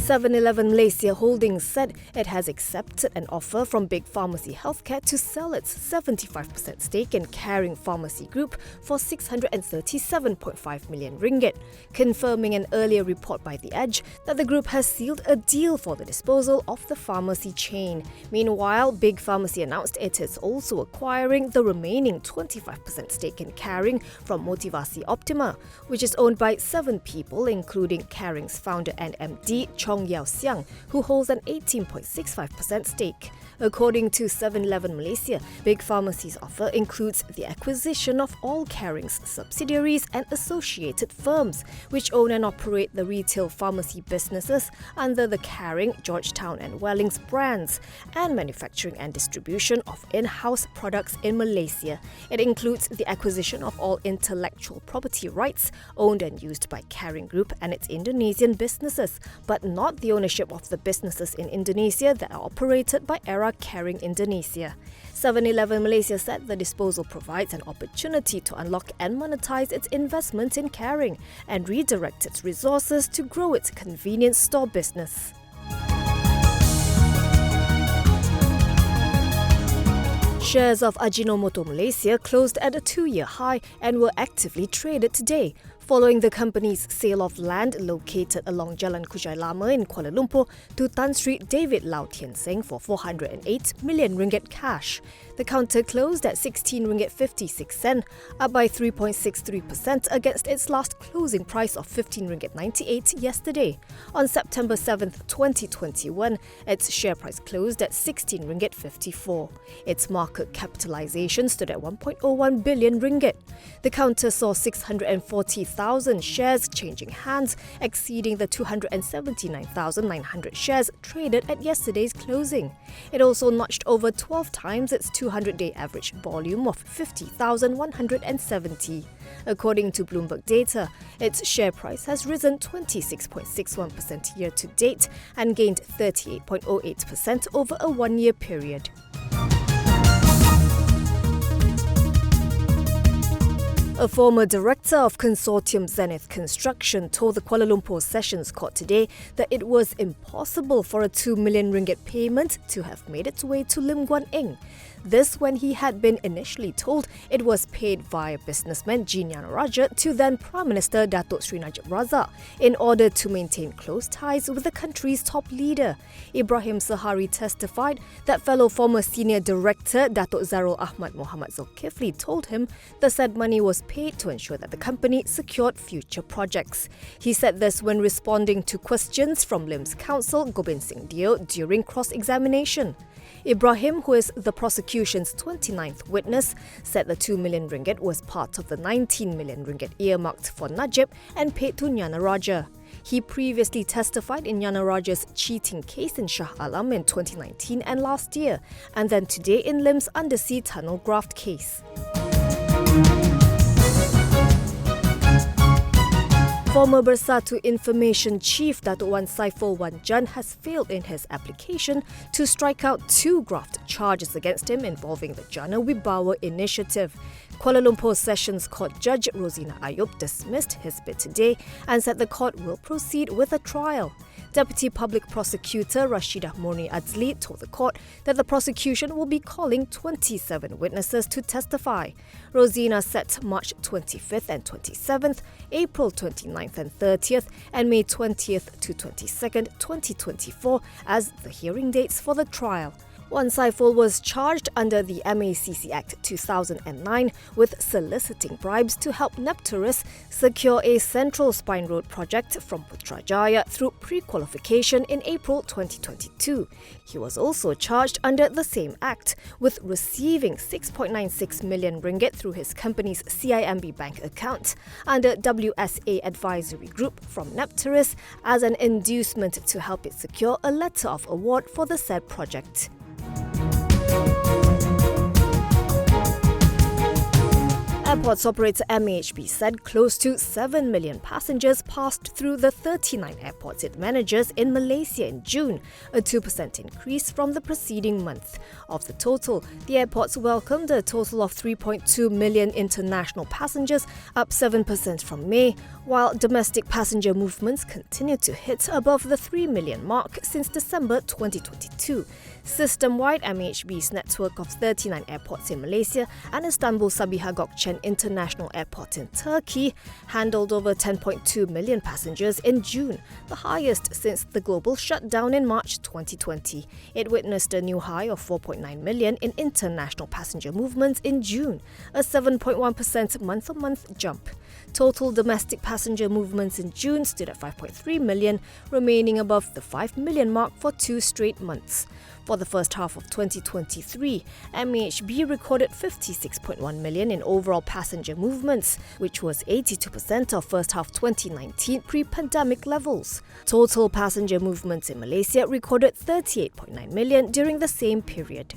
7-Eleven Malaysia Holdings said it has accepted an offer from Big Pharmacy Healthcare to sell its 75% stake in Caring Pharmacy Group for 637.5 million ringgit, confirming an earlier report by The Edge that the group has sealed a deal for the disposal of the pharmacy chain. Meanwhile, Big Pharmacy announced it is also acquiring the remaining 25% stake in Caring from Motivasi Optima, which is owned by 7 people, including Caring's founder and MD, Chong Yao Siang, who holds an 18.65% stake. According to 7-Eleven Malaysia, Big Pharmacy's offer includes the acquisition of all Caring's subsidiaries and associated firms, which own and operate the retail pharmacy businesses under the Caring, Georgetown and Wellings brands, and manufacturing and distribution of in-house products in Malaysia. It includes the acquisition of all intellectual property rights owned and used by Caring Group and its Indonesian businesses, but not the ownership of the businesses in Indonesia that are operated by Era Caring Indonesia. 7-Eleven Malaysia said the disposal provides an opportunity to unlock and monetize its investment in Caring and redirect its resources to grow its convenience store business. Shares of Ajinomoto Malaysia closed at a 2-year high and were actively traded today, following the company's sale of land located along Jalan Kujai Lama in Kuala Lumpur to Tan Sri David Lau Tien Seng for 408 million ringgit cash. The counter closed at 16 ringgit 56 cent, up by 3.63% against its last closing price of 15 ringgit 98 yesterday. On September 7th, 2021, its share price closed at 16 ringgit 54. Its market capitalization stood at 1.01 billion ringgit. The counter saw 640,000 shares changing hands, exceeding the 279,900 shares traded at yesterday's closing. It also notched over 12 times its 200-day average volume of 50,170. According to Bloomberg data, its share price has risen 26.61% year to date and gained 38.08% over a 1-year period. A former director of Consortium Zenith Construction told the Kuala Lumpur Sessions Court today that it was impossible for a 2 million ringgit payment to have made its way to Guan Eng. This when he had been initially told it was paid via businessman Jana Wibawa to then Prime Minister Datuk Sri Najib Razak in order to maintain close ties with the country's top leader. Ibrahim Sahari testified that fellow former senior director Datuk Zarul Ahmad Muhammad Zulkifli told him the said money was paid to ensure that the company secured future projects. He said this when responding to questions from LIM's counsel Gobind Singh Deo during cross-examination. Ibrahim, who is the prosecution's 29th witness, said the 2 million ringgit was part of the 19 million ringgit earmarked for Najib and paid to Jana Wibawa. He previously testified in Jana Wibawa's cheating case in Shah Alam in 2019 and last year, and then today in LIM's undersea tunnel graft case. Former Bersatu Information Chief Datuk Wan Saiful has failed in his application to strike out 2 graft charges against him involving the Jana Wibawa initiative. Kuala Lumpur Sessions Court Judge Rosina Ayub dismissed his bid today and said the court will proceed with a trial. Deputy Public Prosecutor Rashidah Murni Adzli told the court that the prosecution will be calling 27 witnesses to testify. Rosina set March 25th and 27th, April 29th and 30th, and May 20th to 22nd, 2024 as the hearing dates for the trial. Wan Saiful was charged under the MACC Act 2009 with soliciting bribes to help Nepturus secure a Central Spine Road project from Putrajaya through pre-qualification in April 2022. He was also charged under the same act with receiving 6.96 million ringgit through his company's CIMB bank account under WSA Advisory Group from Nepturus as an inducement to help it secure a letter of award for the said project. Airports operator MAHB said close to 7 million passengers passed through the 39 airports it manages in Malaysia in June, a 2% increase from the preceding month. Of the total, the airports welcomed a total of 3.2 million international passengers, up 7% from May, while domestic passenger movements continued to hit above the 3 million mark since December 2022. System-wide, MAHB's network of 39 airports in Malaysia and Istanbul Sabiha Gökçen International Airport in Turkey handled over 10.2 million passengers in June, the highest since the global shutdown in March 2020. It witnessed a new high of 4.9 million in international passenger movements in June, a 7.1% month-on-month jump. Total domestic passenger movements in June stood at 5.3 million, remaining above the 5 million mark for 2 straight months. For the first half of 2023, MAHB recorded 56.1 million in overall passenger movements, which was 82% of first half 2019 pre-pandemic levels. Total passenger movements in Malaysia recorded 38.9 million during the same period.